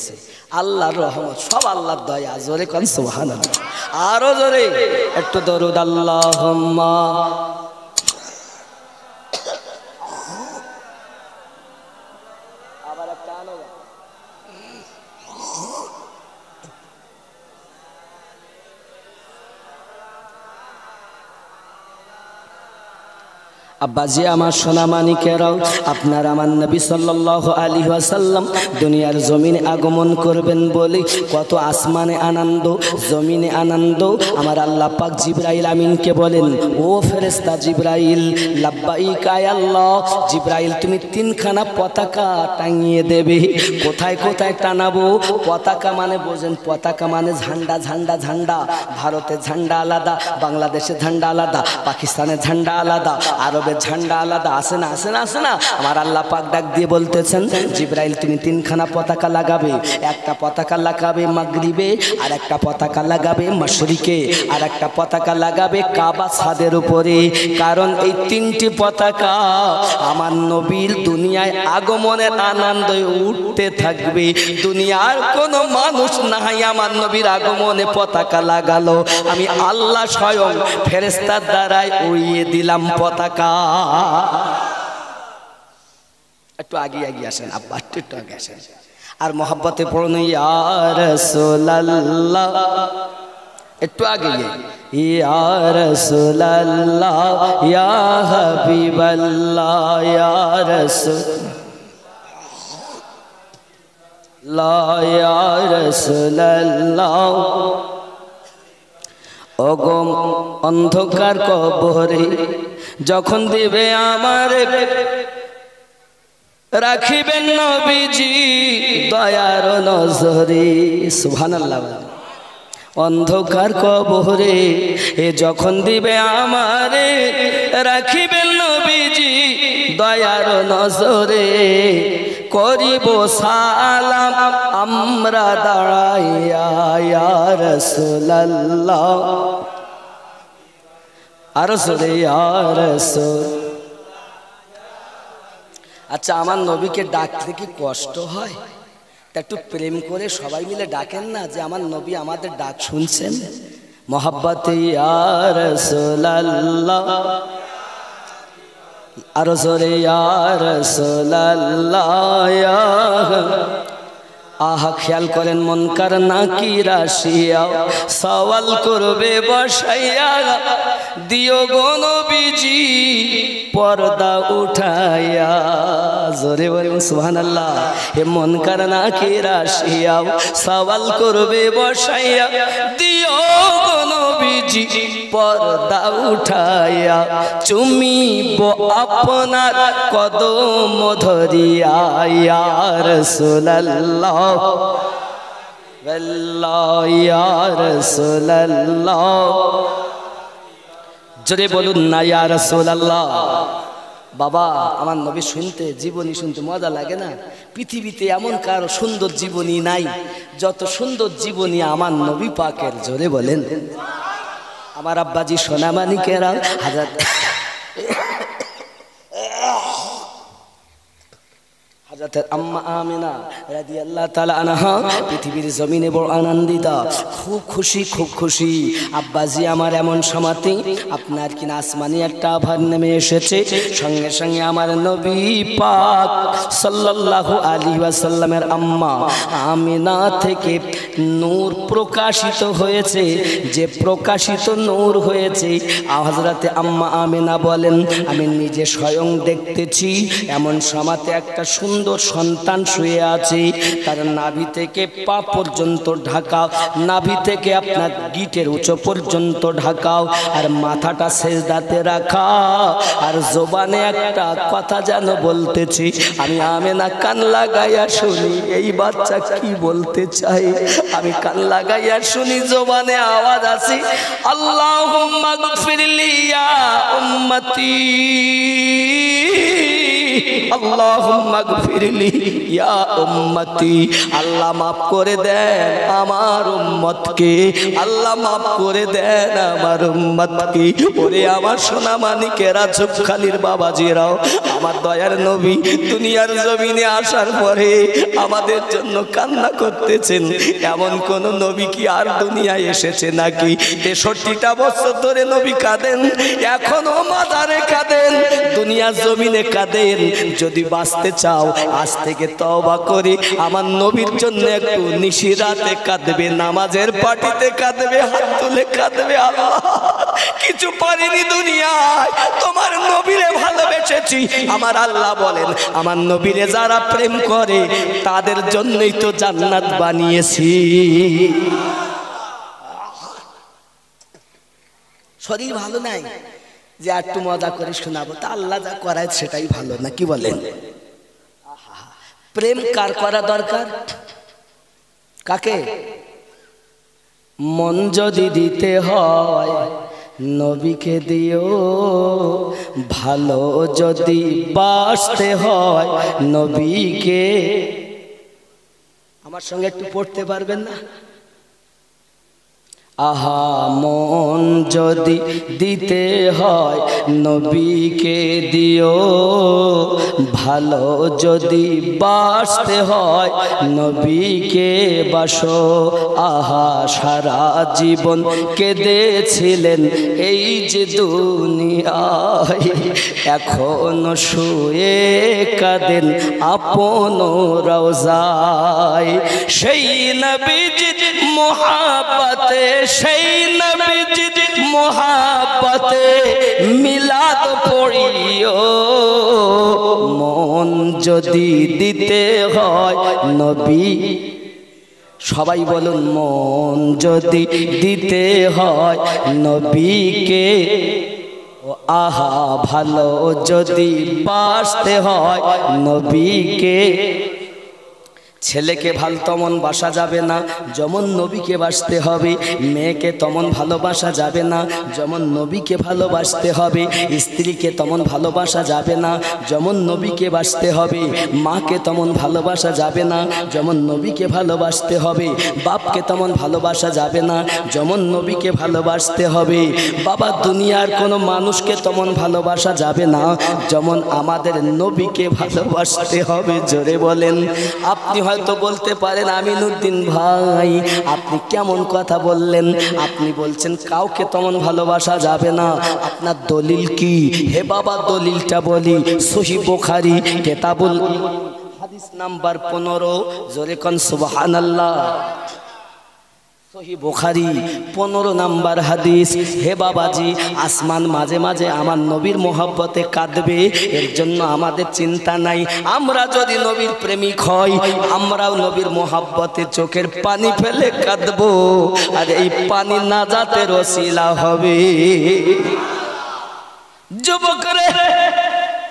দিয়েছে। আল্লাহর রহমত, সব আল্লাহর দয়া। জোরে কোন সুবহানাল্লাহ, আরো জোরে একটু দরুদ আল্লাহুম্মা। আবার একটা আনো। আব্বাজি আমার সোনামানিকেরাও, আপনার আমার নবী সাল্লাল্লাহু আলাইহি ওয়াসাল্লাম দুনিয়ার জমিনে আগমন করবেন বলে কত আসমানে আনন্দ, জমিনে আনন্দ। আমার আল্লাহ পাক জিবরাইল আমিনকে বলেন, ও ফেরেশতা জিবরাইল, লাব্বাইকা ইয়া আল্লাহ। জিবরাইল তুমি তিনখানা পতাকা টাঙিয়ে দেবে। কোথায় কোথায় টানাবো? পতাকা মানে বোঝেন, পতাকা মানে ঝান্ডা, ঝান্ডা ঝান্ডা। ভারতের ঝান্ডা আলাদা, বাংলাদেশের ঝান্ডা আলাদা, পাকিস্তানের ঝান্ডা আলাদা, আরবের ঝান্ডা আলাদা। আসে না, আসে না, আসে না? আমার আল্লাহ পাক ডাক দিয়ে বলতেছেন, জিবরাইল তুমি তিনখানা পতাকা লাগাবে। একটা পতাকা লাগাবে মাগরিবে, আর একটা পতাকা লাগাবে মাশরিকে, আর একটা পতাকা লাগাবে কাবা ছাদের উপরে। কারণ এই তিনটি পতাকা আমার নবীর দুনিয়ায় আগমনের আনন্দে উঠতে থাকবে। দুনিয়ার কোনো মানুষ নাই আমার নবীর আগমনে পতাকা লাগালো, আমি আল্লাহ স্বয়ং ফেরেশতার দ্বারাই উড়িয়ে দিলাম পতাকা। একটু আগে আগে আসেন আব্বা, একটু আগে আসেন। আর মোহাব্বতে পড়ুন ইয়া রাসূলুল্লাহ, একটু আগে ইয়া রাসূলুল্লাহ, ইয়া হাবিবাল্লাহ, ইয়া রাসূলুল্লাহ, ইয়া রাসূলুল্লাহ। ওগো অন্ধকার কবরে যখন দিবে আমার, রাখিবেন নবীজি দয়ার নজরে। সুবহানাল্লাহ। অন্ধকার কবরে এ যখন দিবে আমারে, রাখিবেন নবীজি দয়ার নজরে। করিব সালাম আমরা দাঁড়াইয়া, ইয়া রাসূলুল্লাহ, আর জোরে ইয়া রাসূল। আচ্ছা, আমার নবীকে ডাকতে কি কষ্ট হয়? তা একটু প্রেম করে সবাই মিলে ডাকেন না, যে আমার নবী আমাদের ডাক শুনছেন। মোহাব্বতে ইয়া রাসূলুল্লাহ, আর জোরে ইয়া রাসূলুল্লাহ। আহা খেয়াল করেন, মুনকার নাকির আসিয়া সওয়াল করবে বসাইয়া, দিও গো নবীজি পর্দা উঠাইয়া। জোরে বলুন সুবহানাল্লাহ। হে মুনকার নাকির আসিয়া সওয়াল করবে বসাইয়া, দিও গো নবীজি পর্দা উঠাইয়া। চুমিব আপনার কদম ধরিয়া, ইয়া রাসূলুল্লাহ, ইয়া রাসূলুল্লাহ। জোরে বলুন না ইয়া রাসূলুল্লাহ। বাবা, আমার নবী শুনতে, জীবনী শুনতে মজা লাগে না? পৃথিবীতে এমন কারো সুন্দর জীবনী নাই যত সুন্দর জীবনী আমার নবী পাকের। জোরে বলেন। আমার আব্বাজি সোনামানিকেরা, হযরত আম্মা আমিনা রাদিয়াল্লাহু তাআলা আনহা পৃথিবীর জমিনে বড় আনন্দিতা, খুব খুশি, খুব খুশি। আব্বাজি আমার এমন সময়তে আপনার কিনা আসমানি একটা আভার নেমে এসেছে। সঙ্গে সঙ্গে আমার নবী পাক সাল্লাল্লাহু আলাইহি ওয়াসাল্লামের আম্মা আমিনা থেকে নূর প্রকাশিত হয়েছে। যে প্রকাশিত নূর হয়েছে, হযরতে আম্মা আমিনা বলেন, আমি নিজে স্বয়ং দেখতেছি। এমন সময়তে একটা সুন্দর সন্তান শুয়ে আছে, তার নাভি থেকে পা পর্যন্ত ঢাকা, নাভি থেকে আপনার গিটের উঁচু পর্যন্ত ঢাকাও, আর মাথাটা সেজদাতে রাখা, আর জবানে একটা কথা যেন বলতেছি। আমি আমিনা কান লাগাইয়া শুনি এই বাচ্চা কি বলতে চাই। আমি কান লাগাইয়া শুনি, জবানে আওয়াজ আছে, আল্লাহুম্মা গফিরলি ইয়া উম্মতি। আল্লাহুম্মা গফিরলি ইয়া উম্মতি, আল্লাহ মাফ করে দেন আমার উম্মতকে, আল্লাহ মাফ করে দেন আমার উম্মতকে। ওরে আমার সোনা মানিকেরা, চুপখালির বাবাজিরাও, আমার দয়ার নবী দুনিয়ার জমিনে আসার পরে আমাদের জন্য কান্না করতেছেন। এমন কোন নবী কি আর দুনিয়ায় এসেছে নাকি? 63টা বছর ধরে নবী কাঁদেন, এখনো মাজারে কাঁদেন, দুনিয়ার জমিনে কাঁদেন। যদি বাঁচতে চাও আজ থেকে তওবা করে আমার নবীর জন্য একটু নিশিরাতে কাঁদবে, নামাজের পাটিতে কাঁদবে, হাত তুলে কাঁদবে। আল্লাহ কিছু পারিনি দুনিয়ায়, তোমার নবীরে ভালোবেসেছি। আমার আল্লাহ বলেন, আমার নবীরে যারা প্রেম করে তাদের জন্যই তো জান্নাত বানিয়েছি। শরীর ভালো নাই যে একটু মজা করে শোনাবো, তা আল্লাহ যা করায় সেটাই ভালো, না কি বলেন? প্রেম কার করা দরকার? কাকে? মন যদি দিতে হয় নবীকে দিও, ভালো যদি বাসতে হয় নবীকে। আমার সঙ্গে একটু পড়তে পারবেন না? আহা মন যদি দিতে হয় নবীকে দিও, ভালো যদি বাসতে হয় নবীকে বাসো। আহা সারা জীবন কেঁদেছিলেন এই যে দুনিয়ায়, এখনো শুয়ে কাঁদেন আপন রওজায়। সেই নবীজির মোহাব্বতে, সেই নবীজির মোহাব্বতে মিলাদ পড়িও, মন যদি দিতে হয় নবী। সবাই বলুন, মন যদি দিতে হয় নবীকে, আহা ভালো যদি বাসতে হয় নবীকে। ছেলেকে ভাল তেমন বাসা যাবে না যেমন নবীকে বাসতে হবে, মেয়েকে তেমন ভালোবাসা যাবে না যেমন নবীকে ভালোবাসতে হবে, স্ত্রীকে তেমন ভালোবাসা যাবে না যেমন নবীকে বাসতে হবে, মাকে তেমন ভালোবাসা যাবে না যেমন নবীকে ভালোবাসতে হবে, বাপকে তেমন ভালোবাসা যাবে না যেমন নবীকে ভালোবাসতে হবে। বাবা দুনিয়ার কোনো মানুষকে তেমন ভালোবাসা যাবে না যেমন আমাদের নবীকে ভালোবাসতে হবে। জোরে বলেন। আপনি হয়তো বলতে পারেন, আমিনুদ্দিন ভাই আপনি কেমন কথা বললেন? আপনি বলছেন কাউকে তেমন ভালোবাসা যাবে না, আপনার দলিল কি? হে বাবা দলিলটা বলি, সহিহ বুখারী কিতাবুল হাদিস নাম্বার 15, জোরে কোন সুবহানাল্লাহ। সহিহ বুখারী 15 নাম্বার হাদিস। হে বাবাজি, আসমান মাঝে মাঝে আমার নবীর মোহাব্বতে কাঁদবে, এর জন্য আমাদের চিন্তা নাই। আমরা যদি নবীর প্রেমিক হই, আমরাও নবীর মোহাব্বতে চোখের পানি ফেলে কাঁদবো, আর এই পানি নাজাতের ওসিলা হবে। যুবকরে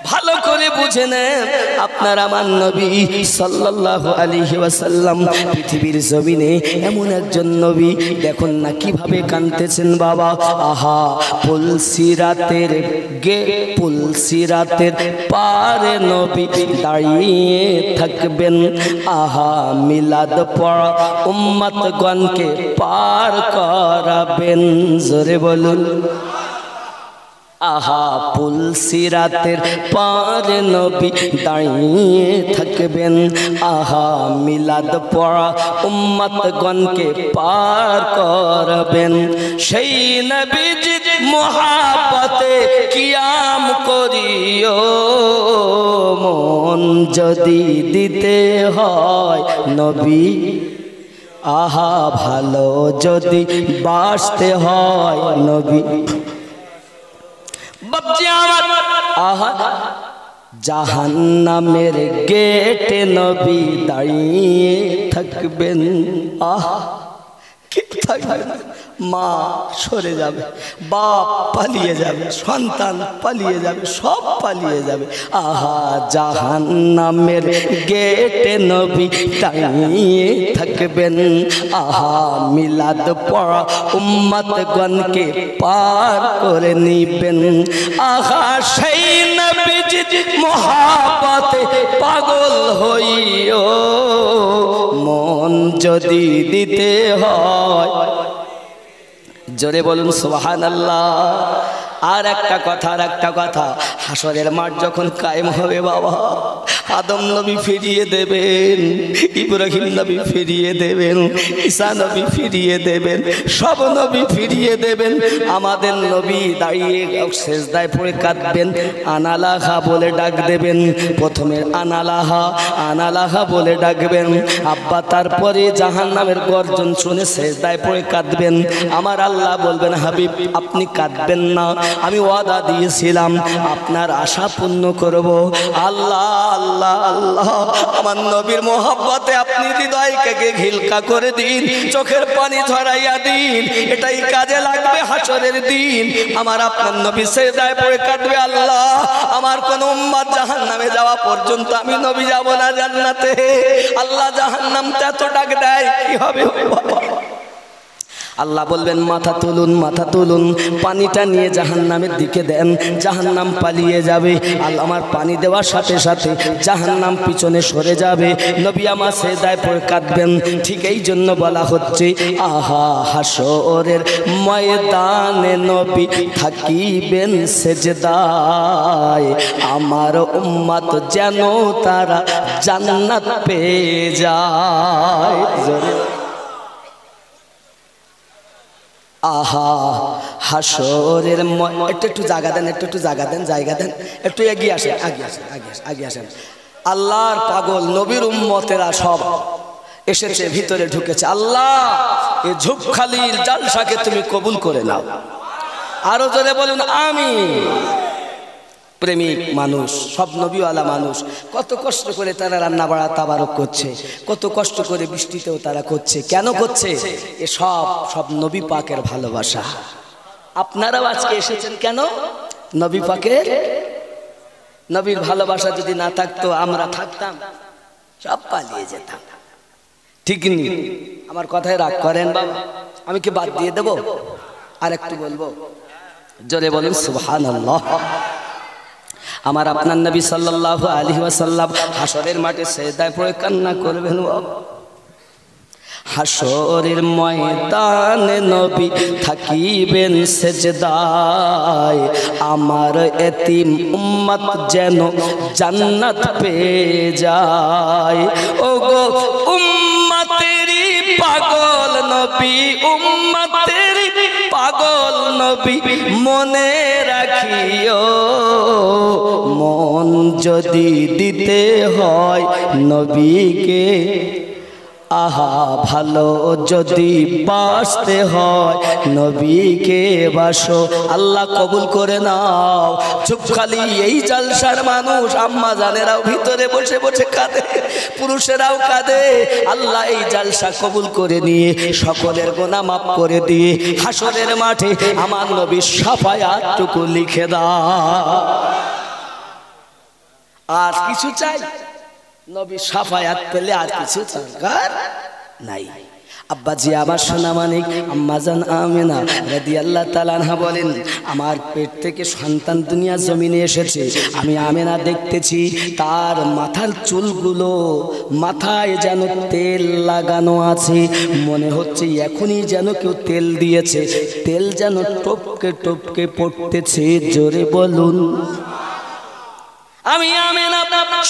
ভালো করে বুঝে নেন, আপনার আমার নবী সাল্লাল্লাহু আলাইহি ওয়াসাল্লাম পৃথিবীর জমিনে এমন একজন নবী, দেখুন না কিভাবে কাঁদতেছেন বাবা। আহা পুলসিরাতের পারে নবী দাঁড়িয়ে থাকবেন, আহা মিলাদ পড়া উম্মতগণকে পার করাবেন। জোরে বলুন। আহা পুলসিরাতের পারে নবী দাঁড়িয়ে থাকবেন, আহা মিলাদ পড়া উম্মতগণকে পার করবেন। সেই নবীজির মোহাব্বতে কিয়াম করিও, মন যদি দিতে হয় নবী, আহা ভালো যদি বাসতে হয় নবী। আহা জাহান্নামের গেটে নবী দাঁড়িয়ে থাকবেন, আহা কে থাকবেন? মা সরে যাবে, বাপ পালিয়ে যাবে, সন্তান পালিয়ে যাবে, সব পালিয়ে যাবে। আহা জাহান্নামের গেটে নবী দাঁড়িয়ে থাকবেন। আহা মিলাদ পড়া উম্মতগণকে পার করে নিবেন। আহা সেই নবীজি মহাব্বতে পাগল হইও, মন যদি দিতে হয়। জোরে বলুন সুবহানাল্লাহ। আর একটা কথা, হাসরের মাঠ যখন কায়েম হবে বাবা, আদম নবী ফিরিয়ে দেবেন, ইব্রাহিম নবী ফিরিয়ে দেবেন, ঈসা নবী ফিরিয়ে দেবেন, সব নবী ফিরিয়ে দেবেন। আমাদের নবী দাঁড়িয়ে সেজদায় পড়ে কাঁদবেন, আনালাহা বলে ডাক দেবেন। প্রথমে আনালাহা বলে ডাকবেন আব্বা, তারপরে জাহান্নামের গর্জন শুনে সেজদায় পড়ে কাঁদবেন। আমার আল্লাহ বলবেন হাবিব আপনি কাঁদবেন না, আমি ওয়াদা দিয়েছিলাম আপনার আশা পূর্ণ করব। আল্লাহ আল্লাহ আল্লাহ, আমার নবীর মোহাব্বতে আপনি হৃদয়কে ঘিলকা করে দিন, চোখের পানি ঝরাইয়া দিন, এটাই কাজে লাগবে হাসরের দিন। আমার আপনার নবী সেজদায় পড়ে কাঁদবে, আল্লাহ আমার কোন উম্মত জাহান্নামে যাওয়া পর্যন্ত আমি নবী যাব না জান্নাতে। আল্লাহ জাহান্নামটা এত ডাক দেয়, কি হবে বাবা? আল্লাহ বলবেন মাথা তুলুন, মাথা তুলুন, পানিটা নিয়ে জাহান্নামের দিকে দেন, জাহান্নাম পালিয়ে যাবে। আল্লাহ আমার পানি দেওয়ার সাথে সাথে জাহান্নাম পিছনে সরে যাবে। নবী আমার সেজদায় পড়ে কাঁদবেন। ঠিক এই জন্য বলা হচ্ছে আহা হাসরের ময়দানে নবী থাকিবেন সেজদায়, আমার উম্মত যেন তারা জান্নাত পেয়ে যায়। আহা হাসরের একটু জায়গা দেন, একটু জায়গা দেন, একটু এগিয়ে আসেন, আগে আসেন। আল্লাহর পাগল নবীর উম্মতেরা সব এসেছে, ভিতরে ঢুকেছে। আল্লাহ এই ঝুপখালির জালসাকে তুমি কবুল করে নাও। আরো জোরে বলুন আমিন। প্রেমিক মানুষ, সব নবীওয়ালা মানুষ, কত কষ্ট করে তারা রান্না বাড়া তাবারক করছে, কত কষ্ট করে বৃষ্টিতেও তারা করছে। কেন করছে? এ সব নবী পাকের ভালোবাসা। আপনারাও আজকে এসেছেন কেন? নবী পাকের, নবীর ভালোবাসা যদি না থাকতো আমরা থাকতাম সব পালিয়ে যেতাম। ঠিক নি? আমার কথায় রাগ করেন বাবা? আমি কি বাদ দিয়ে দেব? আর একটু বলবো, জোরে বলুন সুবহানাল্লাহ। আমার আপনার নবী সাল্লাল্লাহু আলাইহি ওয়াসাল্লাম হাসরের মাঠে সেজদায় পড়ে কান্না করবেন। হাসরের ময়দানে নবী থাকিবেন সেজদায়, আমার এতিম উম্মত যেন জান্নাত পেয়ে যায়। ওগো উম্মতেরি পাগল নবী, উম্মতেরি পাগল নবী মনে রাখিও, মন যদি দিতে হয় নবীকে, আহা ভালো যদি বাসতে হয় নবীকে বাসো। আল্লাহ কবুল করে নাও। চুপখালি এই জালসার মানুষ আম্মা জানেরাও ভিতরে বসে বসে কাঁদে, পুরুষেরাও কাঁদে। আল্লাহ এই জালসা কবুল করে নিয়ে সকলের গুনাহ মাফ করে দিয়ে হাসরের মাঠে আমার নবীর শাফায়াতটুকু লিখে দাও। আর কিছু চাই? নবী শাফায়াত পেলে আর কিছু দরকার নাই। আব্বাজি আমার সোনা মানিক আম্মাজান আমেনা রাদিয়াল্লাহু তাআলা আনহা বলেন, আমার পেট থেকে সন্তান দুনিয়া জমিনে এসেছে, আমি আমেনা দেখতেছি তার মাথার চুলগুলো মাথায় যেন তেল লাগানো আছে, মনে হচ্ছে এখনই যেন কেউ তেল দিয়েছে, তেল যেন টপকে টপকে পড়তেছে। জোরে বলুন। আমি আমেনা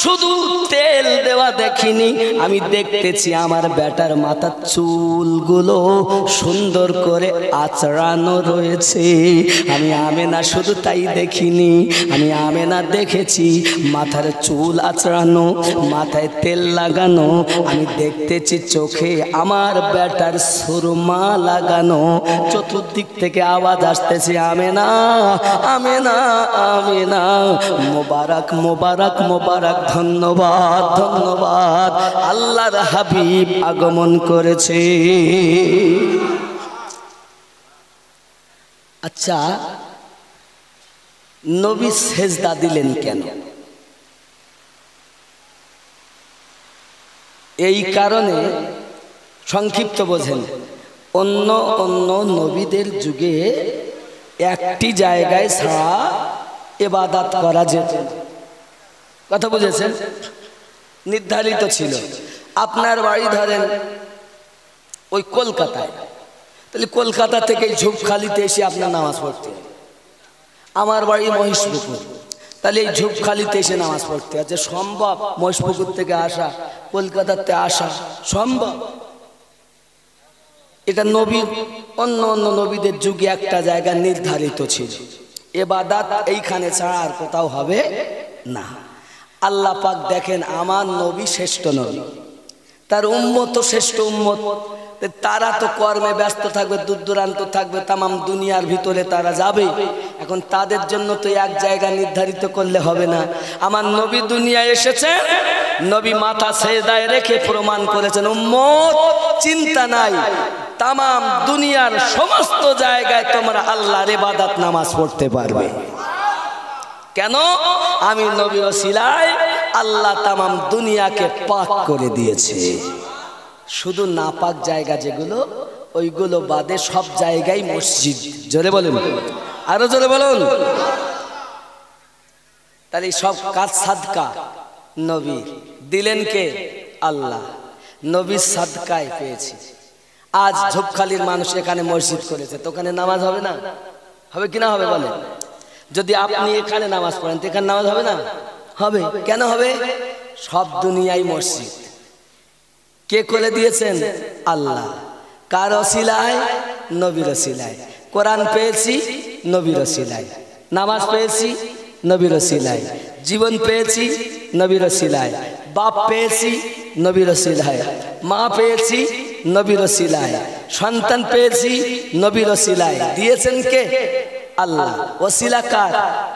শুধু তেল দেওয়া দেখিনি, আমি দেখতেছি আমার বেটার মাথার চুলগুলো সুন্দর করে আঁচড়ানো রয়েছে। আমি আমেনা শুধু তাই দেখিনি, আমি আমেনা দেখেছি মাথার চুল আঁচড়ানো, মাথায় তেল লাগানো, আমি দেখতেছি চোখে আমার বেটার সুরমা লাগানো। চতুর্দিক থেকে আওয়াজ আসতেছে আমেনা আমেনা আমেনা, মোবারক মোবারক মোবারক, ধন্যবাদ ধন্যবাদ, আল্লাহর হাবিব আগমন করেছে। আচ্ছা, নবী সেজদা দিলেন কেন? এই কারণে সংক্ষিপ্ত বোঝেন, অন্য অন্য নবীদের যুগে একটি জায়গায় ছাড়া ইবাদত করা যেত। কথা বুঝেছেন? নির্ধারিত ছিল। আপনার বাড়ি ধরেন ওই কলকাতায়, তাহলে কলকাতা থেকে ঝুপখালিতে এসে আপনার নামাজ পড়তে। আমার বাড়ি মহিষপুকুর, তাহলে এই ঝুপখালিতে এসে নামাজ পড়তে আছে। সম্ভব মহিষপুকুর থেকে আসা, কলকাতাতে আসা সম্ভব? এটা নবীর অন্য অন্য নবীদের যুগে একটা জায়গা নির্ধারিত ছিল, ইবাদত এইখানে ছাড়া আর কোথাও হবে না। আল্লাহ পাক দেখেন আমার নবী শ্রেষ্ঠ নবী, তার উম্মত শ্রেষ্ঠ উম্মত, তারা তো কর্মে ব্যস্ত থাকবে, দূর দূরান্ত থাকবে, তামাম দুনিয়ার ভিতরে তারা যাবে। এখন তাদের জন্য তো এক জায়গা নির্ধারিত করলে হবে না। আমার নবী দুনিয়ায় এসেছে, নবী মাথা সেজদায় রেখে প্রমাণ করেছেন উম্মত চিন্তা নাই, তামাম দুনিয়ার সমস্ত জায়গায় তোমরা আল্লাহর ইবাদত নামাজ পড়তে পারবে। কেন? আমি নবীর ওসিলায় আল্লাহ তামাম দুনিয়াকে পাক করে দিয়েছে। শুধু নাপাক জায়গা যেগুলো, ওইগুলো বাদে সব জায়গায় মসজিদ। জোরে বলুন, আরো জোরে বলুন। তাহলে সব কাজ সাদকা নবী দিলেন কে? আল্লাহ। নবীর সাদকায় পেয়েছি। আজ ঝোপখালির মানুষ এখানে মসজিদ করেছে, তো ওখানে নামাজ হবে না? হবে কিনা হবে বলেন? যদি আপনি এখানে নামাজ পড়েন তো এখানে নামাজ হবে না? হবে। কেন হবে? সব দুনিয়ায় মসজিদ। কে করে দিয়েছেন? আল্লাহ। কার ওসিলায়? নবীর ওসিলায়। কোরআন পেয়েছি নবীর ওসিলায়, নামাজ পেয়েছি নবীর ওসিলায়, জীবন পেয়েছি নবীর ওসিলায়, বাপ পেয়েছি নবীর ওসিলায়, মা পেয়েছি নবীর ওসিলায়, সন্তান পেয়েছি নবীর ওসিলায়। দিয়েছেন কে? আল্লাহ। ওসিলা কার?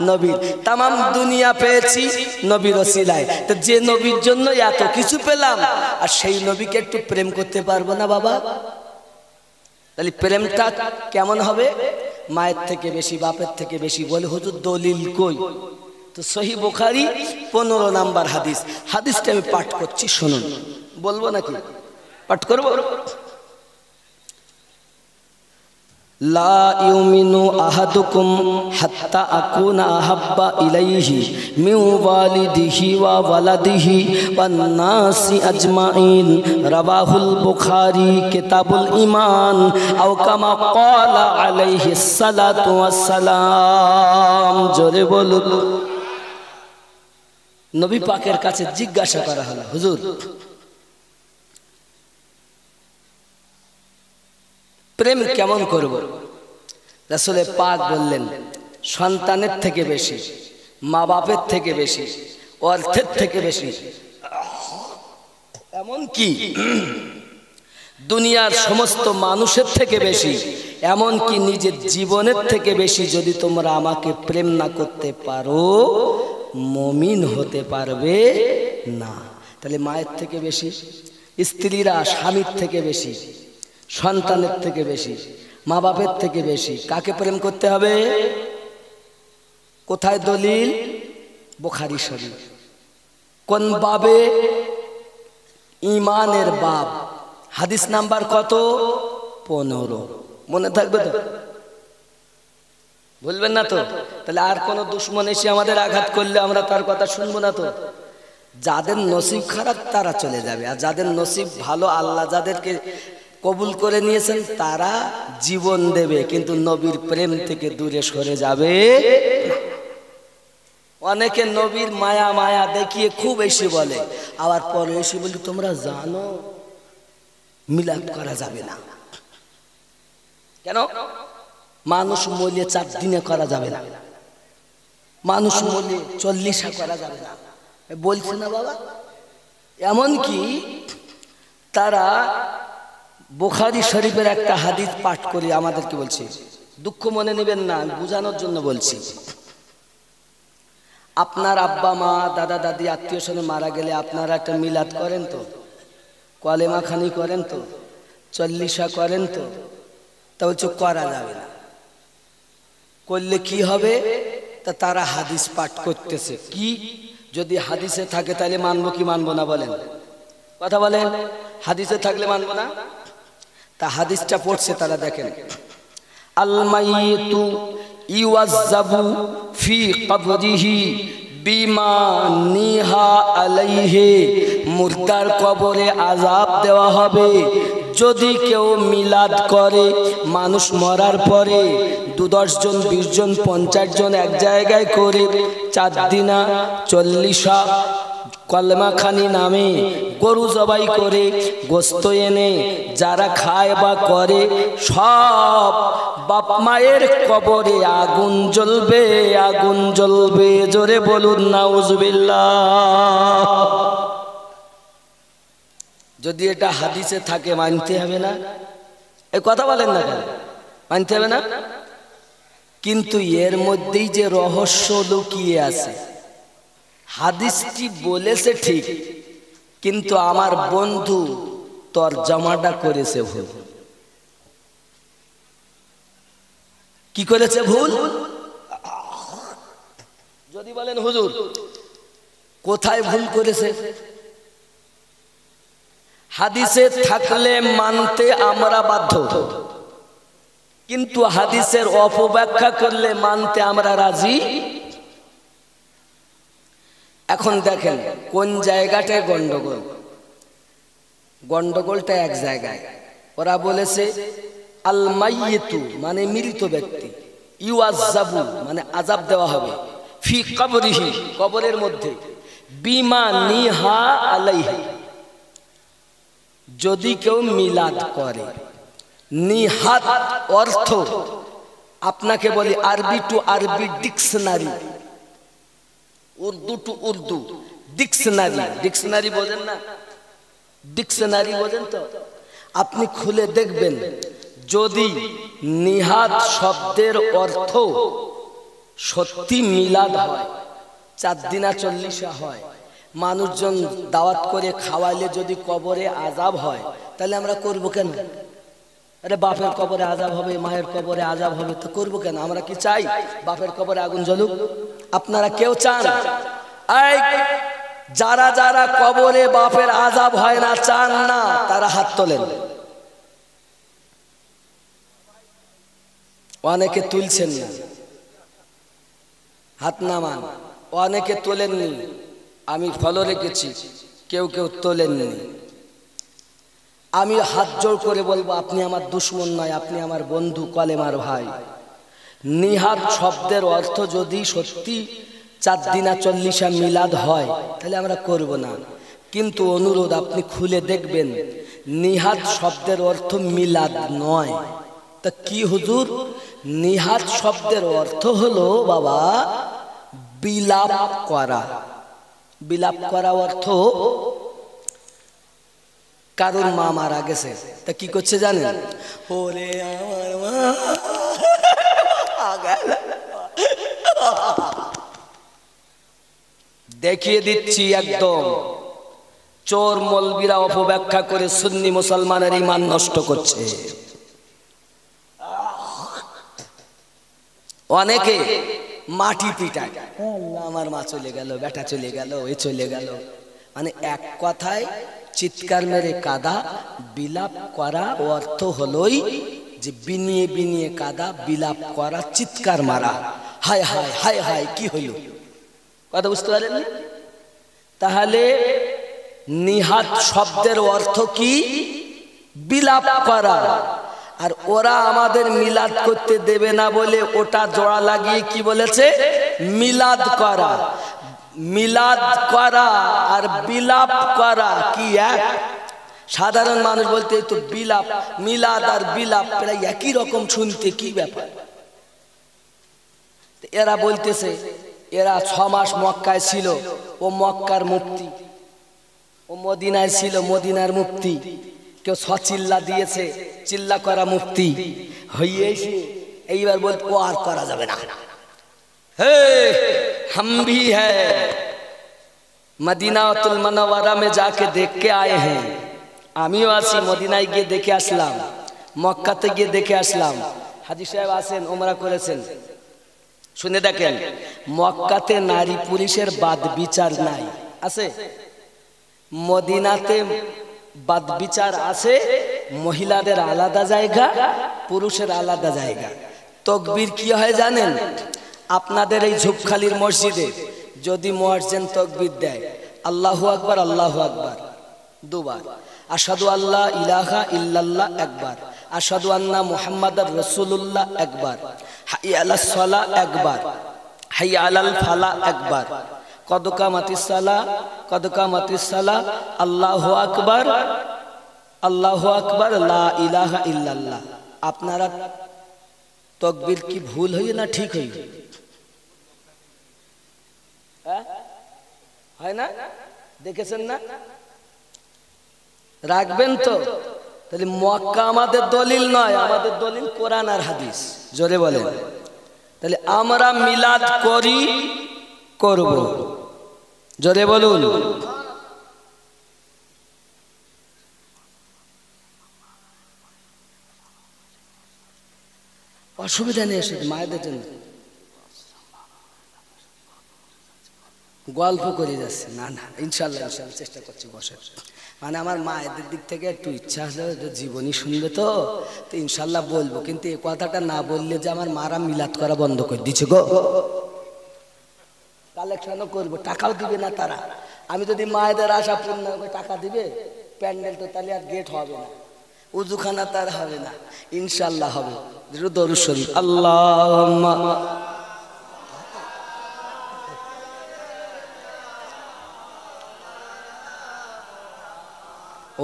নবীর। তামাম দুনিয়া পেয়েছি নবীর ওসিলায়। তো যে নবীর জন্য এত কিছু পেলাম, আর সেই নবীকে একটু প্রেম করতে পারবো না বাবা? তাহলে প্রেমটা কেমন হবে? মায়ের থেকে বেশি, বাপের থেকে বেশি। বলে হুজুর দলিল কই? তো সহিহ বুখারী 15 নম্বর হাদিস। হাদিসটা আমি পাঠ করছি, শুনুন। বলবো নাকি? পাঠ করবো? লা ইউমিনু আহাদুকুম হাত্তা আকুনা আহাব্বা ইলাইহি মিন ওয়ালিদিহি ওয়া ওয়ালাদিহি ওয়ান নাসি আজমাইন। রাবাহুল বুখারী কিতাবুল ঈমান। আও কামা ক্বালা আলাইহিস সালাতু ওয়াস সালাম। জোরে বলুন। নবী পাকের কাছে জিজ্ঞাসা করা হলো, হুজুর প্রেম কেমন করব? রাসূল পাক বললেন, সন্তানের থেকে বেশি, মা বাপের থেকে বেশি, অর্থের থেকে বেশি, এমনকি দুনিয়ার সমস্ত মানুষের থেকে বেশি, এমনকি নিজের জীবনের থেকে বেশি যদি তোমরা আমাকে প্রেম না করতে পারো, মুমিন হতে পারবে না। তাহলে মায়ের থেকে বেশি, স্ত্রীরা স্বামীর থেকে বেশি, সন্তানের থেকে বেশি, মা বাপের থেকে বেশি কাকে প্রেম করতে হবে? কোথায় দলিল? বুখারী শরীফ। কোন বাবে? ঈমানের বাব। হাদিস নাম্বার কত? 15। মনে থাকবে তো? বলবেন না তো? তাহলে আর কোন দুশমন এসে আমাদের আঘাত করলে আমরা তার কথা শুনবো না তো? যাদের নসিব খারাপ তারা চলে যাবে, আর যাদের নসিব ভালো, আল্লাহ যাদেরকে কবুল করে নিয়েছেন তারা জীবন দেবে, কিন্তু নবীর প্রেম থেকে দূরে সরে যাবে। অনেকে নবীর মায়া মায়া দেখিয়ে খুব এসে বলে, আবার পরে এসে বলি তোমরা জানো মিলাদ করা যাবে না। কেন? মানুষ মরলে 4 দিনে করা যাবে না, মানুষ মরলে 40 করা যাবে না, বলছে না বাবা? এমনকি তারা বুখারী শরীফের একটা হাদিস পাঠ করে আমাদেরকে বলছে, দুঃখ মনে নেবেন না, আমি বোঝানোর জন্য বলছি। আপনার আব্বা মা দাদা দাদি আত্মীয় স্বজন মারা গেলে আপনারা একটা মিলাদ করেন তো, কলেমা খানি করেন তো, 40 করেন তো? তা বলছে করা যাবে না। করলে কি হবে? তা তারা হাদিস পাঠ করতেছে। কি যদি হাদিসে থাকে তাহলে মানবো কি মানবো না বলেন? কথা বলেন, হাদিসে থাকলে মানবো না? তা হাদিসটা পড়ছে তারা, দেখেন, আল মাইয়িতু ইউআযাবু ফি কবরিহি বিমা নিহা আলাইহি, মুর্দার কবরে আযাব দেওয়া হবে যদি কেউ মিলাদ করে। মানুষ মরার পরে 2-10 জন 20 জন 50 জন এক জায়গায় করে 4 দিনা 40 কলমাখানি নামে গরু জবাই করে গোস্ত এনে যারা খায় বা করে, সব বাপ মায়ের কবরে আগুন জ্বলবে, আগুন জ্বলবে। জোরে বলুন নাউজুবিল্লাহ। যদি এটা হাদিসে থাকে মানতে হবে না? এই কথা বলেন না কেন? মানতে হবে না? কিন্তু এর মধ্যেই যে রহস্য লুকিয়ে আছে। হাদিসটি বলেছে ঠিক, কিন্তু আমার বন্ধু তরজমাটা করেছে ভুল। কি করেছে ভুল? যদি বলেন হুজুর কোথায় ভুল করেছে? হাদিসে থাকলে মানতে আমরা বাধ্য, কিন্তু হাদিসের অপব্যাখ্যা করলে মানতে আমরা রাজি। এখন দেখেন কোন জায়গাটায় গন্ডগোল। গন্ডগোলটা এক জায়গায়। ওরা বলেছে আল মাইয়িতু মানে মৃত ব্যক্তি, ইউআযাবু মানে আযাব দেওয়া হবে, ফি কবরিহি কবরের মধ্যে, বিমা নিহা আলাইহি যদি কেউ মিলাদ করে। নিহাত অর্থ আপনাকে বলি Arabi to Arabi dictionary, Urdu to Urdu dictionary. Dictionary বোঝেন না? ডিকশনারি বোঝেন তো? আপনি খুলে দেখবেন, যদি নিহাত শব্দের অর্থ সত্যি মিলাদ হয়, 4 দিনা 40 হয়, মানুষজন দাওয়াত করে খাওয়াইলে যদি কবরে আযাব হয়, তাহলে আমরা করব কেন? আরে বাপের কবরে আযাব হবে, মায়ের কবরে আযাব হবে, তো করব কেন? আমরা কি চাই বাপের কবরে আগুন জ্বলুক? আপনারা কেউ চান? এই যারা যারা কবরে বাপের আযাব হয় না, চান না, তারা হাত তোলেন। অনেকে তুলছেন না, হাত নামান। অনেকে তোলেননি, আমি ফলো রেখেছি, কেউ কেউ তোলেননি। আমি হাত জোড় করে বলবো, আপনি আমার দুশমন নয়, আপনি আমার বন্ধু, কলেমার ভাই। নিহাত শব্দের অর্থ যদি সত্যি 4 দিনা 40 মিলাদ হয়, তাহলে আমরা করব না। কিন্তু অনুরোধ, আপনি খুলে দেখবেন নিহাত শব্দের অর্থ মিলাদ নয়। তা কি হুজুর? নিহাত শব্দের অর্থ হলো বাবা বিলাপ করা। বিলাপ করা অর্থ কারোর মা মারা গেছে, তা কি করছে জানেন? ওরে আমার মা দেখিয়ে দিচ্ছি, একদম চোর মৌলবীরা অপব্যাখ্যা করে সুন্নি মুসলমানের ঈমান নষ্ট করছে। অনেকে মাটি পিটায়, আমার মা চলে গেল, বেটা চলে গেল, এ চলে গেল, মানে এক কথায় চিৎকার মেরে কাঁদা। বিলাপ করা অর্থ হলোই যে বিনিয়ে বিনিয়ে কাঁদা, বিলাপ করা, চিৎকার মারা, হায় হায় হায় হায় কি হইল। কথা বুঝতে পারেন? তাহলে নিহাত শব্দের অর্থ কি? বিলাপ করা। আর ওরা আমাদের মিলাদ করতে দেবে না বলে ওটা জোড়া লাগিয়ে কি বলেছে? মিলাদ করা। মিলাদ করা আর বিলাপ করা কি এক? সাধারণ মানুষ বলতে তো বিলাপ, মিলাদ আর বিলাপ প্রায় একই রকম শুনতে, কি ব্যাপার? এরা বলতেছে এরা 6 মাস মক্কায় ছিল, ও মক্কার মুফতি, ও মদিনায় ছিল, মদিনার মুফতি। কেউ 6 চিল্লা দিয়েছে, চিল্লা করা মুফতি হইয়েছে। এইবার বলতে ও আর করা যাবে না, হে हम भी है मदीनातुल मुनव्वरा में जाके देख के आए हैं। আমিও আছি, মদিনায় গিয়ে দেখে আসলাম, মক্কাতে গিয়ে দেখে আসলাম। হাজী সাহেব আছেন, ওমরা করেছেন, শুনে দেখেন, মক্কাতে নারী পুরুষের বাদ বিচার নাই, আছে? মদিনাতে বাদ বিচার আছে, মহিলাদের আলাদা জায়গা, পুরুষের আলাদা জায়গা। তাকবীর কি হয় জানেন? আপনাদের এই ঝুপখালির মসজিদে যদি মুয়াজ্জিন তাকবীর দেয়, আল্লাহু আকবার আল্লাহু আকবার দুবার, আশহাদু আল্লা ইলাহা ইল্লাল্লাহ একবার, আশহাদু আন্না মুহাম্মাদার রাসূলুল্লাহ একবার, হাইয়া আলাস সালাহ একবার, হাইয়া আলাল ফালাহ একবার, কদ কামাতিস সালাহ, কদ কামাতিস সালাহ, আল্লাহু আকবার আল্লাহু আকবার, লা ইলাহা ইল্লাল্লাহ। আপনারা তাকবীর কি ভুল হই না ঠিক হই? হয় না? দেখেছেন না? রাখবেন তো? তাহলে মক্কা আমাদের দলিল নয়, আমাদের দলিল কোরআন আর হাদিস। জোরে বলেন। তাহলে আমরা মিলাদ করি, করব। জোরে বলুন। অসুবিধা নেই, এসে মায়েদের জন্য গল্প করে যাচ্ছে। না না, ইনশাল্লাহ ইনশাল্লাহ চেষ্টা করছি বসে। মানে আমার মায়েদের দিক থেকে একটু ইচ্ছা হলো, জীবনী শুনবে তো ইনশাল্লাহ বলবো, কিন্তু এই কথাটা না বললে যে আমার মারা মিলাদ করা বন্ধ করে দিচ্ছে গো। কালেকশনও করবো, টাকাও দিবে না তারা। আমি যদি মায়েদের আশা পূর্ণ করে টাকা দিবে, প্যান্ডেল তো তাহলে আর গেট হবে না, উজুখানা তার হবে না, ইনশাল্লাহ হবে। দরুদ শরীফ, আল্লাহুম্মা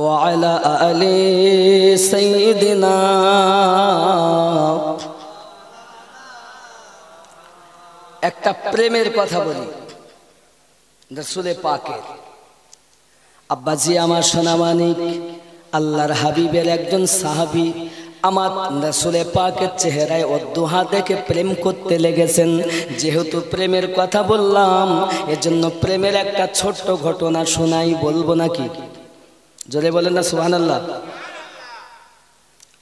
وعلى آل سيدنا। একটা প্রেমের কথা বলি রাসূলে পাকের। আব্বাজি আমার সোনামানিক, আল্লাহর হাবিবের একজন সাহাবী আমার রাসূলে পাকের চেহারায় অদ্দুহা দেখে প্রেম করতে লেগেছেন। যেহেতু প্রেমের কথা বললাম, এজন্য প্রেমের একটা ছোট্ট ঘটনা শোনাই, বলবো নাকি? জোরে বলেন না সুবহানাল্লাহ।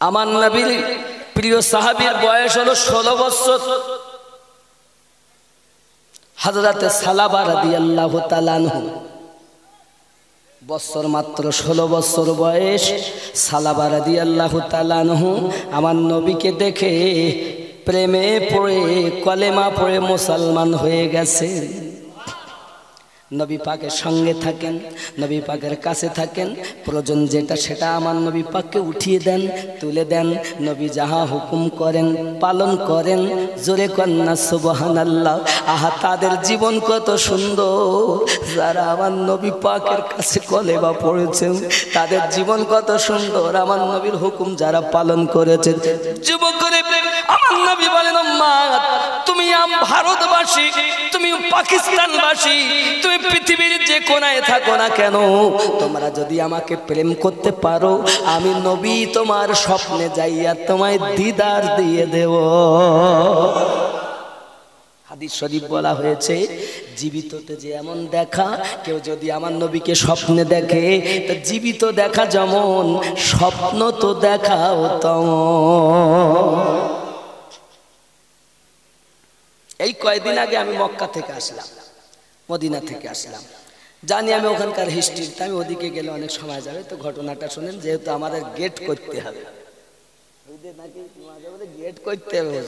আমার নবীর প্রিয় সাহাবীর বয়স হলো 16 বছর। হযরতে সালাবা রাদিয়াল্লাহু তাআলা আনহু বছর মাত্র 16 বছর বয়স। সালাবা রাদিয়াল্লাহু তাআলা আনহু আমার নবীকে দেখে প্রেমে পড়ে কলেমা পড়ে মুসলমান হয়ে গেছে। নবী পাকের সঙ্গে থাকেন, নবী পাকের কাছে থাকেন, প্রয়োজন যেটা সেটা আমার নবী পাককে উঠিয়ে দেন, তুলে দেন। নবী যাহা হুকুম করেন পালন করেন। জোরে কন্যা সুবহানাল্লাহ। আহা, তাদের জীবন কত সুন্দর যারা আমার নবী পাকের কাছে কলেমা পড়েছেন, তাদের জীবন কত সুন্দর আমার নবীর হুকুম যারা পালন করেছেন। যুবক করে আমার নবী বলেন, মা তুমি ভারতবাসী, তুমি পাকিস্তানবাসী, তুমি পৃথিবীর যে কোনায় থাকো না কেন, তোমরা যদি আমাকে প্রেম করতে পারো, আমি নবী তোমার স্বপ্নে যাইয়া তোমায় দিদার দিয়ে দেব। হাদিস শরীফ বলা হয়েছে, জীবিততে যে এমন দেখা, কেউ যদি আমার নবীকে স্বপ্নে দেখে, তো জীবিত দেখা যেমন, স্বপ্ন তো দেখাও তেমন। এই কয়েকদিন আগে আমি মক্কা থেকে আসলাম, মদিনা থেকে আসলাম। জানি আমি ওখানকার হিস্ট্রি, আমি ওদিকে গেলে অনেক সময় যাবে, তো ঘটনাটা শুনেন। যেহেতু আমাদের গেট করতে হবে, গেট করতে হবে।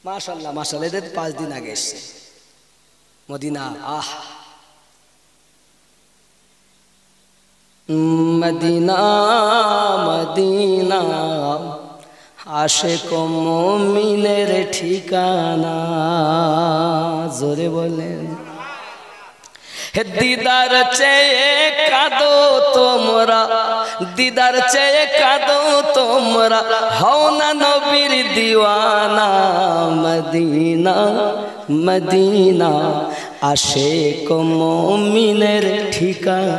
মাশাআল্লাহ মাশাআল্লাহ, এদের 5 দিন আগে এসছে মদিনা। মদিনা মদিনা আশিক মুমিনের ঠিকানা। জোরে বলেন। দিদার চেয়ে কাঁদো তোমরা, দিদার চেয়ে কাঁদো তোমরা, হও না নবীর দিওয়ানা। মদিনা মদিনা আশিক মুমিনের ঠিকানা।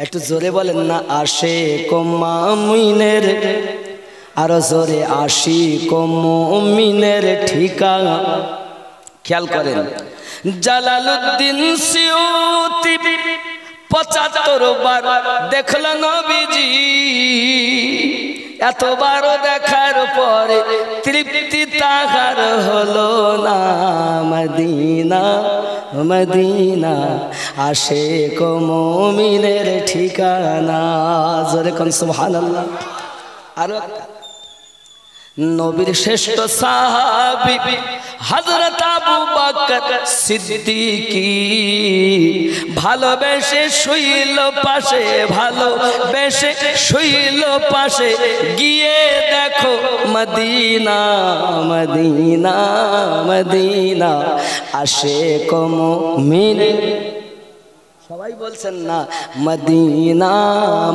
একটু জোরে বলেন না, আশিক মুমিনের, আরো জোরে, আশিক মুমিনের ঠিকানা। খেয়াল করেন, জালালউদ্দিন সিউতি 75 বার দেখল নবীজি, এতবার দেখার পরে তৃপ্তি তাহার হলো না। মদিনা মদিনা আশিক মুমিনের ঠিকানা। জোরে কোন সুবহানাল্লাহ। আরো নবীর শ্রেষ্ঠ সাহাবী হযরত আবু বকর সিদ্দিকী ভালোবেসে শুইল পাশে, ভালোবেসে শুইল পাশে, গিয়ে দেখো মদিনা মদিনা মদিনা আশিক মুমিন। সবাই বলছেন না মদিনা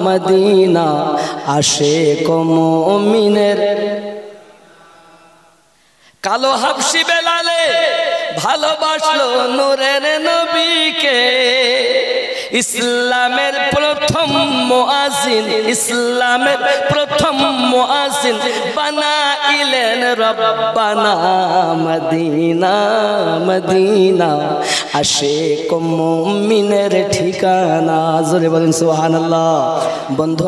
মদিনা আশিক মুমিনের। কালো হাবশি বেলালে ভালোবাসলো নূরের নবীকে, ইসলামের প্রথম মুয়াজ্জিন, ইসলামের প্রথম মুয়াজ্জিন বানাইলেন রব্বানা। মদিনা মদিনা আশিক মুমিনের ঠিকানা। জোরে বলেন সুবহানাল্লাহ। বন্ধু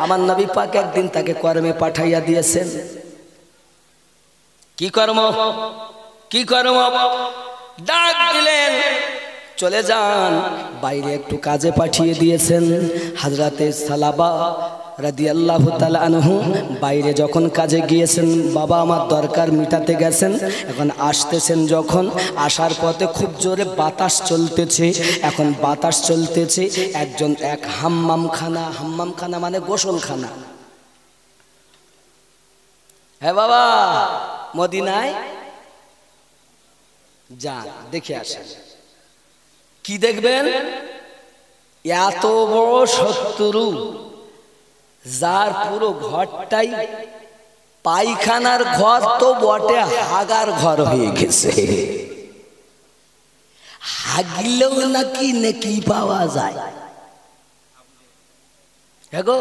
আমার নবী পাক একদিন তাকে কর্মে পাঠাইয়া দিয়েছেন। কি কর্ম? কি কর্ম? ডাক দিলেন, চলে যান। বাইরে একটু কাজে পাঠিয়ে দিয়েছেন। হযরতে সালাবা রাদিয়াল্লাহু তাআলা আনহু বাইরে যখন কাজে গিয়েছেন, বাবা আমার দরকার মিটাতে গেছেন। এখন আসতেছেন, যখন আসার পথে খুব জোরে বাতাস চলতেছে। এখন বাতাস চলতেছে, একজন এক হাম্মামখানা, হাম্মামখানা মানে গোসলখানা। হ্যাঁ বাবা, মদিনায় যান, দেখে আসেন। কি দেখবেন? এত বড় শত্রু, যার পুরো ঘরটাই পায়খানার ঘর তো বটে, হাগার ঘর হয়ে গেছে। হাগলেও নাকি নেকি পাওয়া যায়। এগো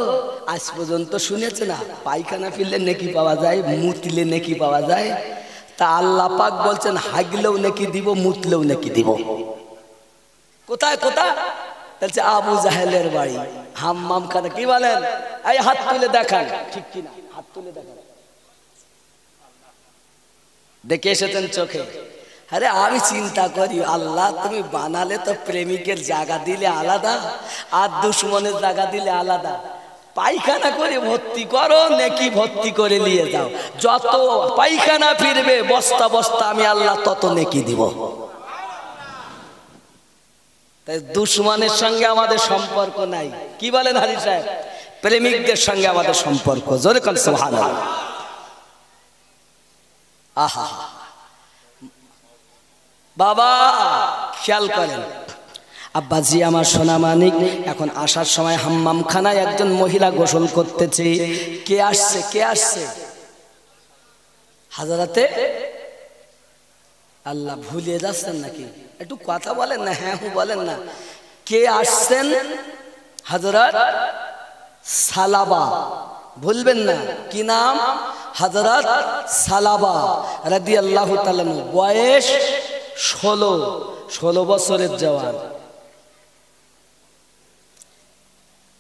আজ পর্যন্ত শুনেছে না পায়খানা ফিরলে নেকি পাওয়া যায়, মুতলে নেকি পাওয়া যায়? তা আল্লাহ পাক বলছেন হাগলেও নেকি দিব, মুতলেও নেকি দিব। কোথায় কোথায়? বলছে আবু জাহেলের বাড়ি হাম্মামখানা। কি বলেন? এই হাত তুলে দেখান, ঠিক কিনা? হাত তুলে দেখান। দেখে এসেছেন চোখে? আরে আমি চিন্তা করি, আল্লাহ তুমি বানালে তো প্রেমিকের জায়গা দিলে আলাদা, আর দুশ্মনের জায়গা দিলে আলাদা। পায়খানা করে ভর্তি করো, নেকি ভর্তি করে নিয়ে যাও। যত পায়খানা ফিরবে বস্তা বস্তা আমি আল্লাহ তত নেকি দিব। তাই দুশ্মনের সঙ্গে আমাদের সম্পর্ক নাই। কি বলেন হাজি সাহেব? প্রেমিকদের সঙ্গে আমাদের সম্পর্ক। জোরে কোন সুবহানাল্লাহ। আহা বাবা, খেয়াল করেন আব্বাজি আমার সোনা মানিক। এখন আসার সময় হাম্মামখানায় একজন মহিলা গোসল করতেছে। কে আসছে? কে আসছে? হাজরাতে আল্লাহ ভুলিয়ে যাচ্ছেন নাকি? একটু কথা বলেন না, হ্যাঁ বলেন না। কে আসছেন? হযরত সালাবা। ভুলবেন না। কি নাম? হযরত সালাবা রাদিয়াল্লাহু তাআলা। বয়স 16 বছরের জওয়ান।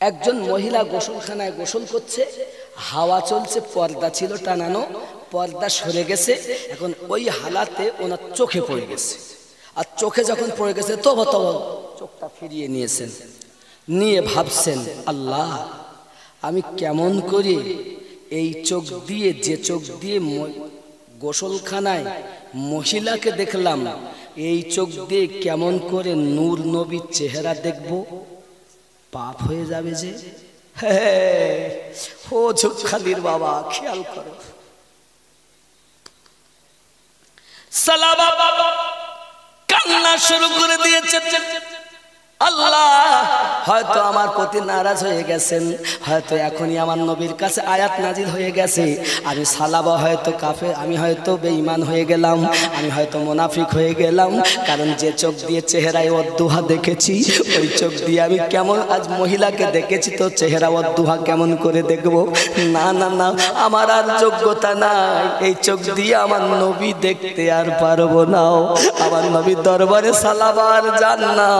একজন মহিলা গোসলখানায় গোসল করছে, হাওয়া চলছে, পর্দা ছিল টানানো, পর্দা সরে গেছে। এখন ওই হালাতে ওনার চোখে পড়ে গেছে। আর চোখে যখন পড়ে গেছে তবে চোখটা ফিরিয়ে নিয়েছেন, নিয়ে ভাবছেন আল্লাহ আমি কেমন করে এই চোখ দিয়ে, যে চোখ দিয়ে গোসলখানায় মহিলাকে দেখলাম, এই চোখ দিয়ে কেমন করে নূর নবীর চেহারা দেখব? পাপ হয়ে যাবে যে। ও ঝুঁখালির বাবা, খেয়াল করো। সালাবা কান্না শুরু করে দিয়েছে। আল্লাহ হয়তো আমার প্রতি নারাজ হয়ে গেছেন, হয়তো এখনই আমার নবীর কাছে আয়াত নাজিল হয়ে গেছে। আমি সালাবা হয়তো কাফের, আমি হয়তো বেঈমান হয়ে গেলাম, আমি হয়তো মুনাফিক হয়ে গেলাম। কারণ যে চোখ দিয়ে চেহারায় ওয়াদ্দুহা দেখেছি, ওই চোখ দিয়ে আমি কেমন আজ মহিলাকে দেখেছি, তো চেহারা ওয়াদ্দুহা কেমন করে দেখব? না না না, আমার আর যোগ্যতা নাই। এই চোখ দিয়ে আমার নবী দেখতে আর পারবো না। আমার নবীর দরবারে সালাবা আর যান না।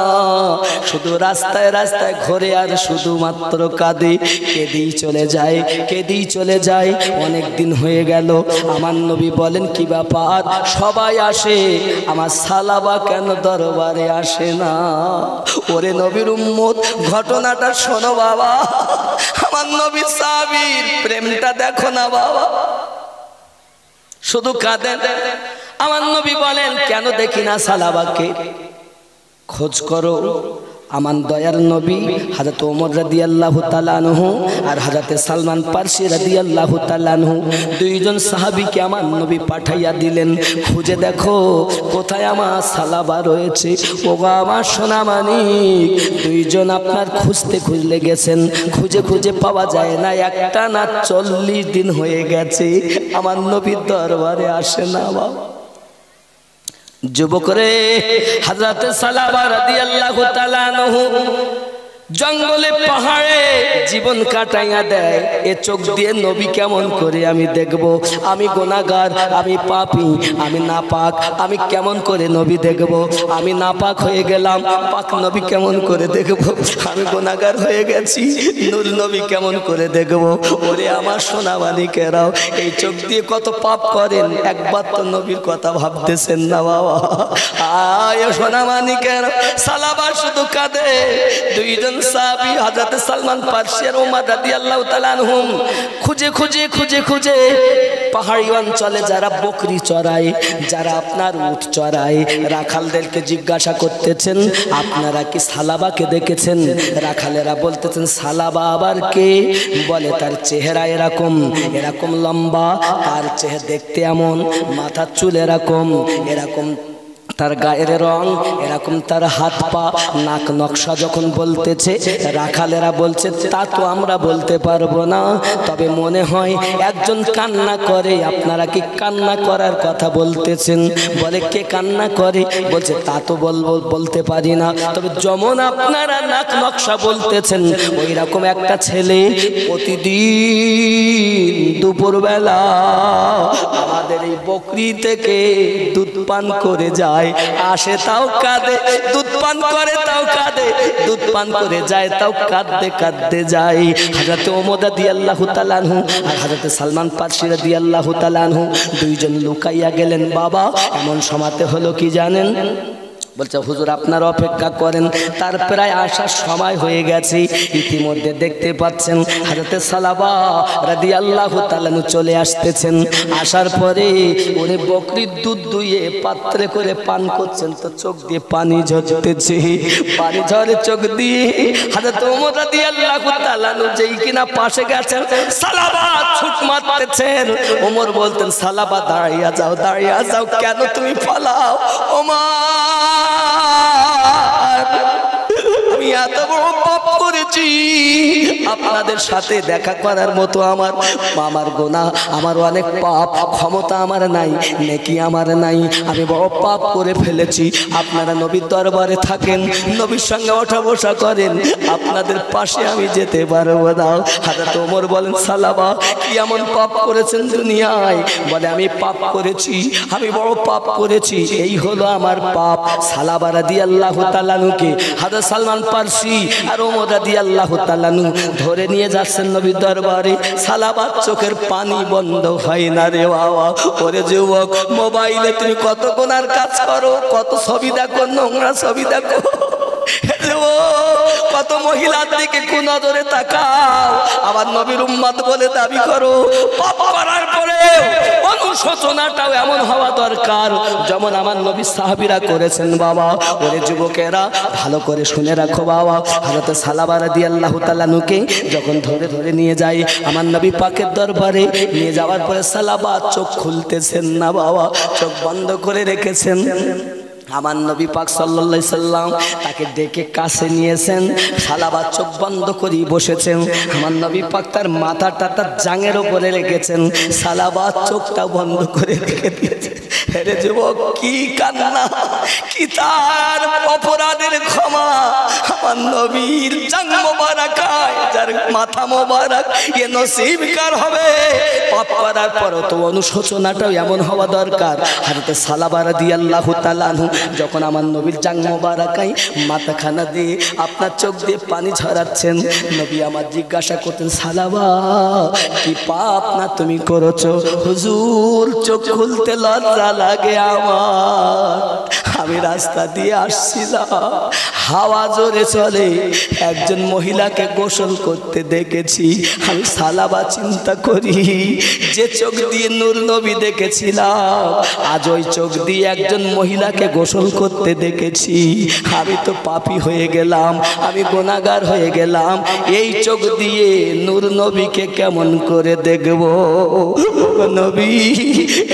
শুধু রাস্তায় রাস্তায় ঘোরে আর শুধুমাত্র কাঁদে, কেঁদেই চলে যায়, কেঁদেই চলে যায়। অনেক দিন হয়ে গেল। আমার নবী বলেন কি ব্যাপার, সবাই আসে, আমার সালাবা কেন দরবারে আসে না? ওরে নবীর উম্মত, ঘটনাটা শোনো বাবা। আমার নবী সাহাবীর প্রেমটা দেখো না বাবা, শুধু কাঁদেন। আমার নবী বলেন কেন দেখি না সালাবাকে? খোঁজ করো। আমার দয়ার নবী হযরত ওমর রাদিয়াল্লাহু তাআলা আনহু আর হযরত সালমান ফারসি রাদিয়াল্লাহু তাআলা আনহু দুইজন সাহাবীকে আমার নবী পাঠাইয়া দিলেন, খুঁজে দেখো কোথায় আমার সালাবা রয়েছে। ওগো আমার সোনা মানিক, দুইজন আপনার খুঁজতে খুঁজলে গেছেন, খুঁজে খুঁজে পাওয়া যায় না, একটা না 40 দিন হয়ে গেছে আমার নবীর দরবারে আসে না বাবা। যুবকরে, হযরত সালাবা রাদিয়াল্লাহু তাআলা আনহু জঙ্গলে পাহাড়ে জীবন কাটাইয়া দেয়। এ চোখ দিয়ে নবী কেমন করে আমি দেখব? আমি গুনাহগার, আমি পাপী, আমি নাপাক, আমি কেমন করে নবী দেখব? আমি নাপাক হয়ে গেলাম, পাক নবী কেমন করে দেখব? আমি গুনাহগার হয়ে গেছি, নূর নবী কেমন করে দেখব? ওরে আমার সোনা মানিকেরাও, এই চোখ দিয়ে কত পাপ করেন, একবার তো নবীর কথা ভাবতেছেন না বাবা। আয় সোনা মানিকেরাও, সালাবা শুধু কাঁদে। দুইজন সাহাবী হযরত সালমান ফারসি আর ওমর রাদিয়াল্লাহু তাআলা আনহুম খুঁজে খুঁজে খুঁজে খুঁজে পাহাড়ি অঞ্চলে যারা বকরি চড়ায়, যারা আপনার উট চড়ায়, রাখালদেরকে জিজ্ঞাসা করতেছেন আপনারা কি সালাবাকে দেখেছেন? রাখালেরা বলতেছেন সালাবা আবার কে? বলে তার চেহারা এরকম এরকম লম্বা, তার চেহারা দেখতে এমন, মাথার চুল এরকম এরকম, তার গায়ের রং এরকম, তার হাত পা নাক নকশা যখন বলতেছে রাখালেরা বলছে তা তো আমরা বলতে পারবো না, তবে মনে হয় একজন কান্না করে। আপনারা কি কান্না করার কথা বলতেছেন? বলে কে কান্না করে? বলছে তা তো বলতে পারি না, তবে যেমন আপনারা নাক নকশা বলতেছেন ওই রকম একটা ছেলে প্রতিদিন দুপুরবেলা আমাদের এই বকরি থেকে দুধ পান করে যায়, আসে তাও কাঁদে, দুধ পান করে তাও কাঁদে, দুধ পান করে যায় তাও কাঁদতে কাঁদতে যায়। হযরত ওমর রাদিয়াল্লাহু তাআলা আনহু আর হযরত সালমান ফারসি রাদিয়াল্লাহু তাআলা আনহু দুইজন লুকাইয়া গেলেন। বাবা এমন সময়তে হলো কি জানেন? বলছে হুজুর আপনারা অপেক্ষা করেন, তার প্রায় আসার সময় হয়ে গেছে। ইতিমধ্যে দেখতে পাচ্ছেন হযরত সালাবা রাদিয়াল্লাহু তাআলা চলে আসতেছেন। আসার পরে উনি বকরির দুধ দুইয়ে পাত্রে করে পান করছেন, তো চোখ দিয়ে পানি ঝরতেছে, পানি ঝরে চোখ দিয়ে। হযরত ওমর রাদিয়াল্লাহু তাআলা যেই কিনা পাশে গেছেন, সালাবা ছুট মারতেছেন। ওমর বলতেন সালাবা দাঁড়িয়ে যাও, দাঁড়িয়ে যাও, কেন তুমি পালাও? ওমর আমি এত বড় পাপ করেছি, আপনাদের সাথে দেখা করার মতো আমার গুনাহ, আমার অনেক পাপ, ক্ষমতা আমার নাই, নেকি আমার নাই, আমি বড় পাপ করে ফেলেছি। আপনারা নবীর দরবারে থাকেন, নবীর সঙ্গে ওঠা বসা করেন, আপনাদের পাশে আমি যেতে পারবো না। হযরত ওমর বলেন সালাবা কি এমন পাপ করেছেন দুনিয়ায়? বলে আমি পাপ করেছি, আমি বড় পাপ করেছি, এই হলো আমার পাপ। সালাবা রাদিয়াল্লাহু তাআলা আনহুকে হযরত সালমান ফারসি আর ওমর রাদিয়াল্লাহু তাআলা আনহু ধরে নিয়ে যাচ্ছেন নবীর দরবারে। সালাবার চোখের পানি বন্ধ হয় না রে বাবা। ওরে যুবক, মোবাইলে তুমি কত গুনার কাজ করো, কত ছবি দেখো, নোংরা ছবি দেখো, কত মহিলার দিকে কুনজরে তাকাও, আবার নবীর উম্মত বলে দাবি করো। পাপ করার পরে অনুশোচনাটাও এমন হওয়া দরকার যেমন আমার নবী সাহাবীরা করেছেন বাবা। ওরে যুবকেরা ভালো করে শুনে রাখো বাবা। হযরত সালাবা রাদিয়াল্লাহু তাআলা আনহুকে যখন ধরে ধরে নিয়ে যায় আমার নবী পাকের দরবারে, নিয়ে যাওয়ার পরে সালাবা চোখ খুলতেছেন না বাবা, চোখ বন্ধ করে রেখেছেন। আমার নবী পাক সাল্লাল্লাহু আলাইহি সাল্লাম তাকে ডেকে কাছে নিয়েছেন, সালাবা চোখ বন্ধ করে বসেছেন। আমার নবী পাক তার মাথাটা তার জাঙের উপরে রেখেছেন, সালাবা চোখটা বন্ধ করে রেখে দিয়েছেন। রে যুবক, কি কান্না, কি তার অপরাধের ক্ষমা। আমার নবীর জান মোবারকায় যার মাথা মোবারক এ নসিব কার হবে। পাপ করার পরও তো অনুশোচনাটাও এমন হওয়া দরকার। হযরত সালাবা রাদিয়াল্লাহু তাআলা আনহু যখন আমার নবীর জান মোবারকায় মাথাখানা দিয়ে আপনার চোখ দিয়ে পানি ঝরাচ্ছেন, নবী আমার জিজ্ঞাসা করতেন, সালাবা কি পাপ না তুমি করেছো? হুজুর চোখ খুলতে লজ্জা লাগে আমার। আমি রাস্তা দিয়ে আসছিলাম, হাওয়া জোরে চলে, একজন মহিলাকে গোসল করতে দেখেছি। আমি সালাবা চিন্তা করি, যে চোখ দিয়ে নূর নবী দেখেছিলাম আজ ওই চোখ দিয়ে একজন মহিলাকে গোসল করতে দেখেছি। আমি তো পাপী হয়ে গেলাম, আমি গুনাহগার হয়ে গেলাম। এই চোখ দিয়ে নূর নবীকে কেমন করে দেখব নবী?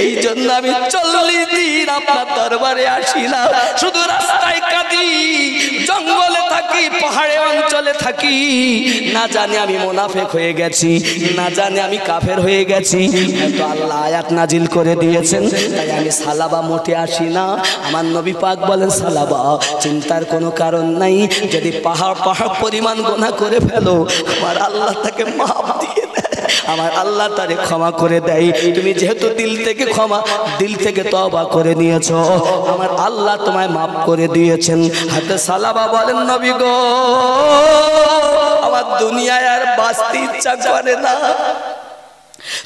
এই জন্য আমি 40 দিন আপনার দরবারে আসি না, শুধু রাস্তায় কাঁদি, জঙ্গলে থাকি, পাহাড়ে অঞ্চলে থাকি। না জানি আমি মুনাফিক হয়ে গেছি, না জানি আমি কাফের হয়ে গেছি। তো আল্লাহ আয়াত নাজিল করে দিয়েছেন, তাই আমি সালাবা মোটে আসি না। আমার নবী পাক বলেন, সালাবা চিন্তার কোনো কারণ নাই, যদি পাহাড় পরিমাণ গুনাহ করে ফেলো আমার আল্লাহ তাকে মাফ দিয়ে দেয়, আমার আল্লাহ তারে ক্ষমা করে দেয়। তুমি যেহেতু দিল থেকে তওবা করে নিয়েছো, আমার আল্লাহ তোমায় মাফ করে দিয়েছেন। হযরত সালাবা বলেন, নবী গো আমার দুনিয়ায় আর বাঁচতে ইচ্ছা করে না।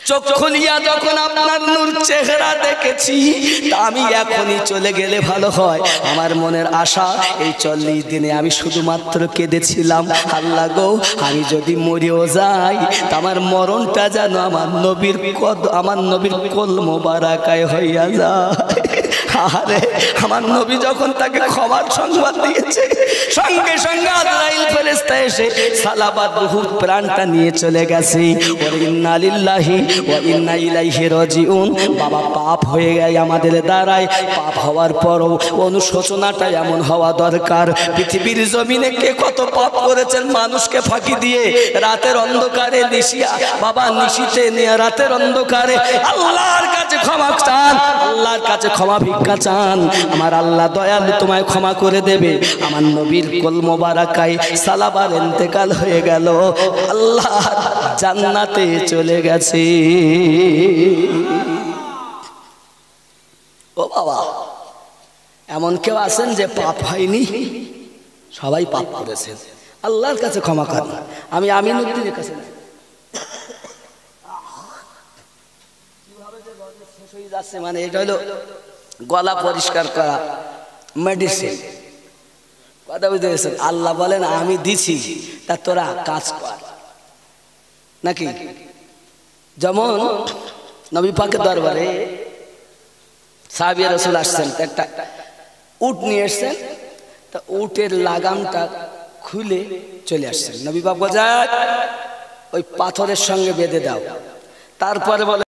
চোখ খুলিয়া যখন আপনার নূর চেহারা দেখেছি, তা আমি এখনই চলে গেলে ভালো হয়। আমার মনের আশা এই 40 দিনে আমি শুধুমাত্র কেঁদেছিলাম, আল্লাহ গো আমি যদি মরেও যাই তা আমার মরণটা যেন আমার নবীর কোল মোবারকায় হইয়া যায়। আরে আমার নবী যখন তাকে ক্ষমার সংবাদ দিয়েছে, সঙ্গে সঙ্গে আজরাইল ফেরেশতা এসে সালাবার রূহ প্রাণটা নিয়ে চলে গেছে। ইন্না লিল্লাহি ওয়া ইন্না ইলাইহি রাজিউন। বাবা পাপ হয়ে গেছে আমাদের দ্বারায়, পাপ হওয়ার পরও অনুশোচনাটা এমন হওয়া দরকার। পৃথিবীর জমিনে কে কত পাপ করেছেন মানুষকে ফাঁকি দিয়ে, রাতের অন্ধকারে নিশিতে নিয়ে রাতের অন্ধকারে আল্লাহর কাছে ক্ষমা চান, আল্লাহর কাছে ক্ষমা ভিক্ষা চান। আমার আল্লাহ দয়ালু তোমায় ক্ষমা করে দেবে। আমার নবীর কোল মোবারকায় সালাবার ইন্তেকাল হয়ে গেল, আল্লাহ জান্নাতে চলে গেছে। ও বাবা, এমন কেউ আছেন যে পাপ হয়নি? সবাই পাপ করেছেন, আল্লাহর কাছে ক্ষমা করেন। আমি আমিনুদ্দিনের কাছে শেষ হয়ে যাচ্ছে, মানে এটা হলো গলা পরিষ্কার করা মেডিসিন। কথা বুঝতে গেছেন? আল্লাহ বলেন আমি দিছি, তা তোরা কাজ কর নাকি? যেমন নবী পাকের দরবারে সাহাবী রাসূল আসছেন, একটা উট নিয়ে এসছেন, তা উটের লাগামটা খুলে চলে আসছেন। নবী পাক বলেন ওই পাথরের সঙ্গে বেঁধে দাও। তারপরে বলে